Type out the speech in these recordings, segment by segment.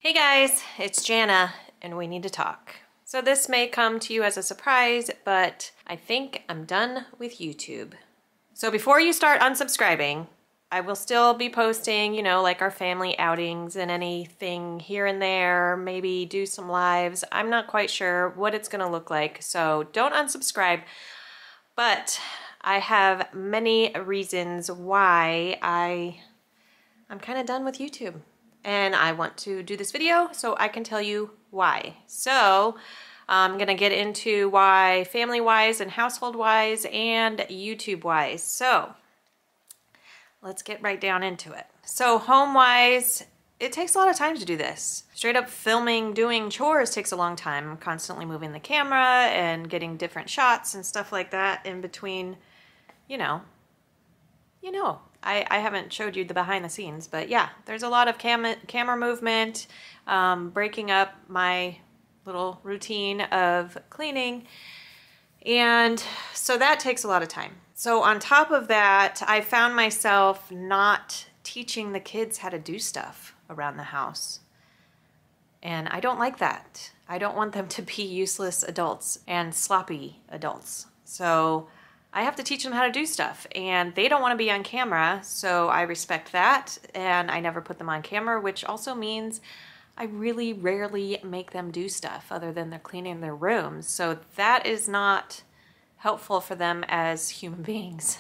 Hey guys, it's Jana and we need to talk. So this may come to you as a surprise, but I think I'm done with YouTube. So before you start unsubscribing, I will still be posting, like our family outings and anything here and there, maybe do some lives. I'm not quite sure what it's gonna look like, so don't unsubscribe. But I have many reasons why I'm kind of done with YouTube. And I want to do this video so I can tell you why. So I'm gonna get into why family-wise and household-wise and YouTube-wise. So let's get right down into it. So home-wise, it takes a lot of time to do this. Straight up filming, doing chores takes a long time. I'm constantly moving the camera and getting different shots and stuff like that in between, I haven't showed you the behind the scenes, but yeah, there's a lot of camera movement, breaking up my little routine of cleaning. And so that takes a lot of time. So on top of that, I found myself not teaching the kids how to do stuff around the house. And I don't like that. I don't want them to be useless adults and sloppy adults. So I have to teach them how to do stuff, and they don't want to be on camera, so I respect that, and I never put them on camera, which also means I really rarely make them do stuff other than they're cleaning their rooms. So that is not helpful for them as human beings,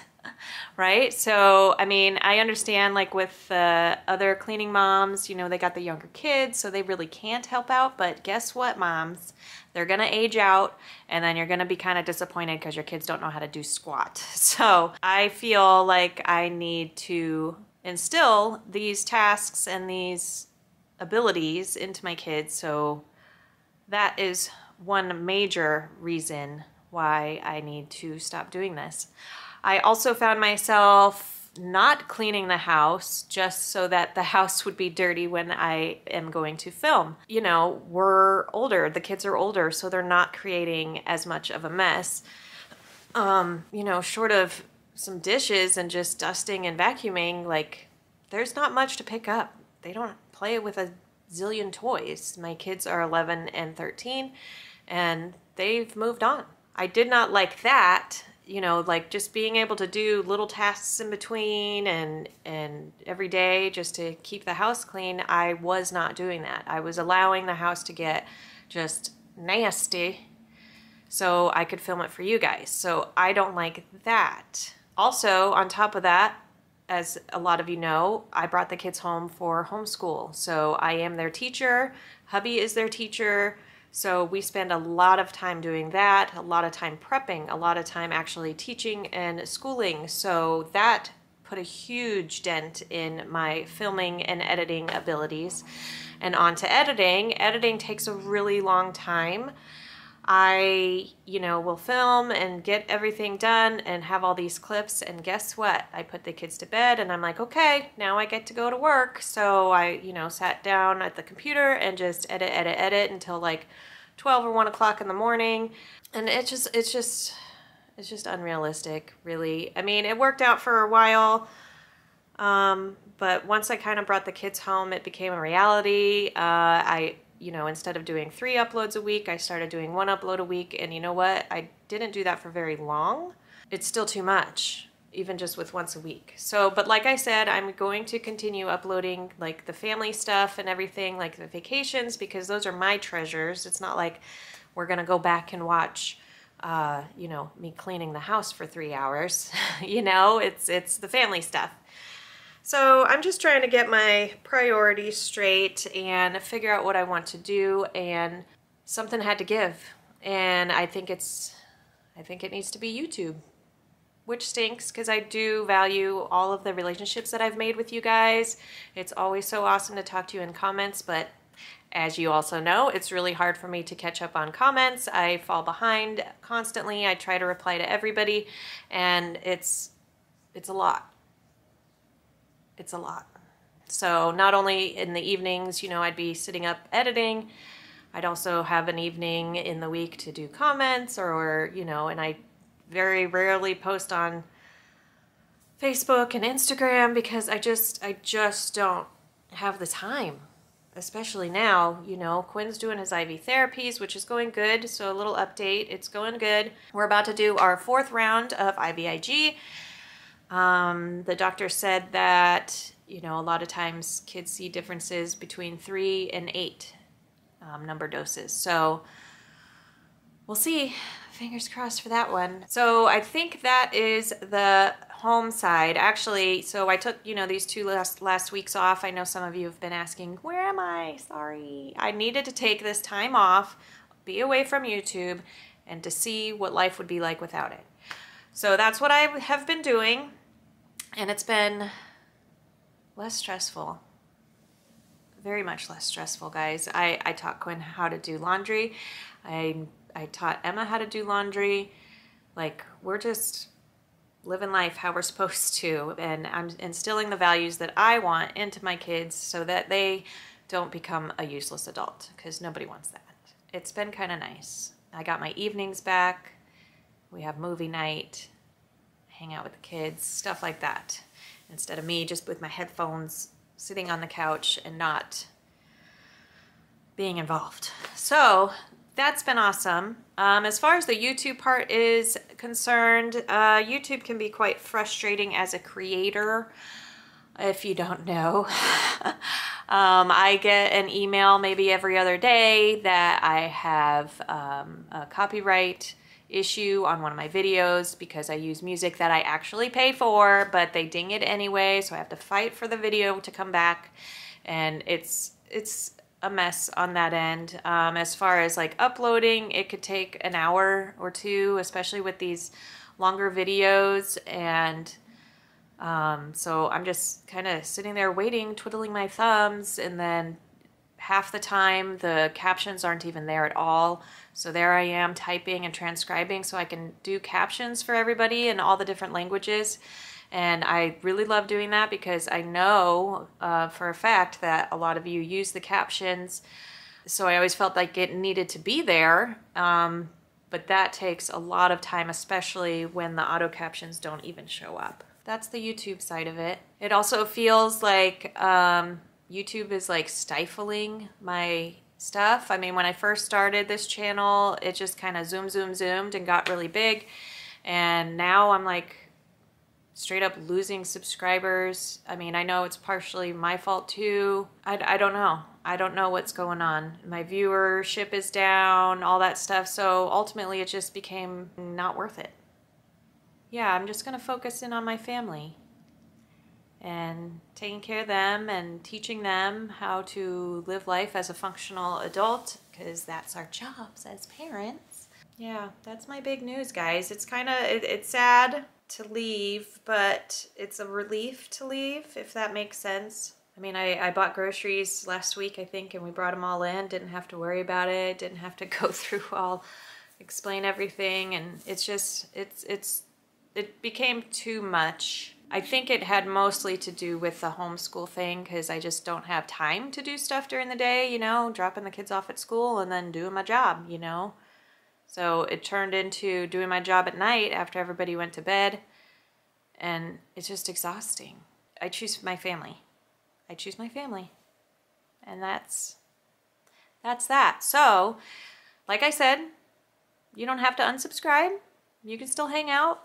right? So, I mean, I understand like with other cleaning moms, they got the younger kids, so they really can't help out, but guess what, moms? They're gonna age out, and then you're gonna be kind of disappointed because your kids don't know how to do squat. So I feel like I need to instill these tasks and these abilities into my kids. So that is one major reason why I need to stop doing this. I also found myself not cleaning the house just so that the house would be dirty when I am going to film. We're older, the kids are older, so they're not creating as much of a mess. Short of some dishes and just dusting and vacuuming, like there's not much to pick up. They don't play with a zillion toys. My kids are 11 and 13 and they've moved on. I did not like that. Like just being able to do little tasks in between and every day just to keep the house clean. I was not doing that. I was allowing the house to get just nasty so I could film it for you guys. So I don't like that. Also, on top of that, as a lot of you know, I brought the kids home for homeschool. So I am their teacher. Hubby is their teacher. So we spend a lot of time doing that, a lot of time prepping, a lot of time actually teaching and schooling. So that put a huge dent in my filming and editing abilities. And on to editing. Editing takes a really long time. I, will film and get everything done and have all these clips, and guess what? I put the kids to bed and I'm like, okay, now I get to go to work. So I, sat down at the computer and just edit until like 12 or 1 o'clock in the morning. And it's just unrealistic, really. I mean, it worked out for a while. But once I kind of brought the kids home, it became a reality. Instead of doing 3 uploads a week, I started doing 1 upload a week. And you know what? I didn't do that for very long. It's still too much, even just with once a week. So, but like I said, I'm going to continue uploading like the family stuff and everything, like the vacations, because those are my treasures. It's not like we're gonna go back and watch, me cleaning the house for 3 hours. It's the family stuff. So I'm just trying to get my priorities straight and figure out what I want to do, and something had to give. And I think it needs to be YouTube, which stinks because I do value all of the relationships that I've made with you guys. It's always so awesome to talk to you in comments, but as you also know, it's really hard for me to catch up on comments. I fall behind constantly. I try to reply to everybody, and it's a lot. It's a lot. So not only in the evenings, I'd be sitting up editing, I'd also have an evening in the week to do comments or and I very rarely post on Facebook and Instagram because I just don't have the time. especially now, you know, Quinn's doing his IV therapies, which is going good. So a little update, it's going good. We're about to do our 4th round of IVIG. The doctor said that, you know, a lot of times kids see differences between 3 and 8 number doses. So we'll see. Fingers crossed for that one. So I think that is the home side. Actually, so I took, you know, these 2 last weeks off. I know some of you have been asking, where am I? Sorry. I needed to take this time off, be away from YouTube, and to see what life would be like without it. So that's what I have been doing, and it's been less stressful. Very much less stressful, guys. I taught Quinn how to do laundry. I taught Emma how to do laundry. Like, we're just living life how we're supposed to. And I'm instilling the values that I want into my kids so that they don't become a useless adult, because nobody wants that. It's been kind of nice. I got my evenings back. We have movie night, hang out with the kids, stuff like that. Instead of me just with my headphones sitting on the couch and not being involved. So that's been awesome. As far as the YouTube part is concerned, YouTube can be quite frustrating as a creator, if you don't know. I get an email maybe every other day that I have a copyright issue on one of my videos because I use music that I actually pay for, but they ding it anyway, so I have to fight for the video to come back, and it's a mess on that end. As far as like uploading, it could take an hour or 2, especially with these longer videos, and so I'm just kind of sitting there waiting, twiddling my thumbs, and then half the time the captions aren't even there at all. So there I am typing and transcribing so I can do captions for everybody in all the different languages. And I really love doing that because I know for a fact that a lot of you use the captions. So I always felt like it needed to be there. But that takes a lot of time, especially when the auto captions don't even show up. That's the YouTube side of it. It also feels like YouTube is like stifling my stuff. I mean, when I first started this channel, it just kind of zoomed and got really big. And now I'm like straight up losing subscribers. I mean, I know it's partially my fault too. I don't know. I don't know what's going on. My viewership is down, all that stuff. So ultimately it just became not worth it. Yeah, I'm just gonna focus in on my family and taking care of them and teaching them how to live life as a functional adult, because that's our jobs as parents. Yeah, that's my big news, guys. It's kind of, it's sad to leave, but it's a relief to leave, if that makes sense. I mean, I bought groceries last week, I think, and we brought them all in. Didn't have to worry about it. Didn't have to go through explain everything. And it's just, it became too much. I think it had mostly to do with the homeschool thing, because I just don't have time to do stuff during the day, you know, dropping the kids off at school and then doing my job, you know. So it turned into doing my job at night after everybody went to bed, and it's just exhausting. I choose my family. I choose my family. And that's that. So, like I said, you don't have to unsubscribe. You can still hang out.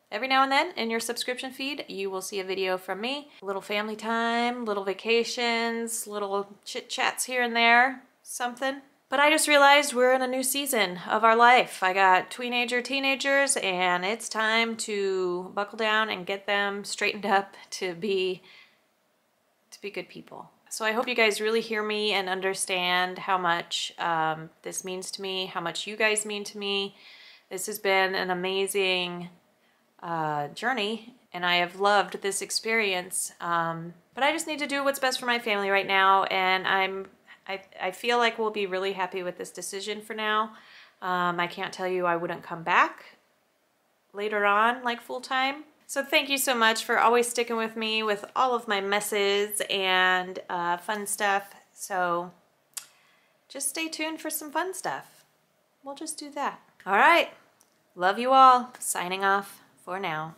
Every now and then in your subscription feed, you will see a video from me. A little family time, little vacations, little chit chats here and there, something. But I just realized we're in a new season of our life. I got teenagers, and it's time to buckle down and get them straightened up to be good people. So I hope you guys really hear me and understand how much this means to me, how much you guys mean to me. This has been an amazing journey, and I have loved this experience, but I just need to do what's best for my family right now, and I feel like we'll be really happy with this decision for now. I can't tell you I wouldn't come back later on, like full-time. So thank you so much for always sticking with me with all of my messes and fun stuff. So just stay tuned for some fun stuff. We'll just do that. All right. Love you all. Signing off for now.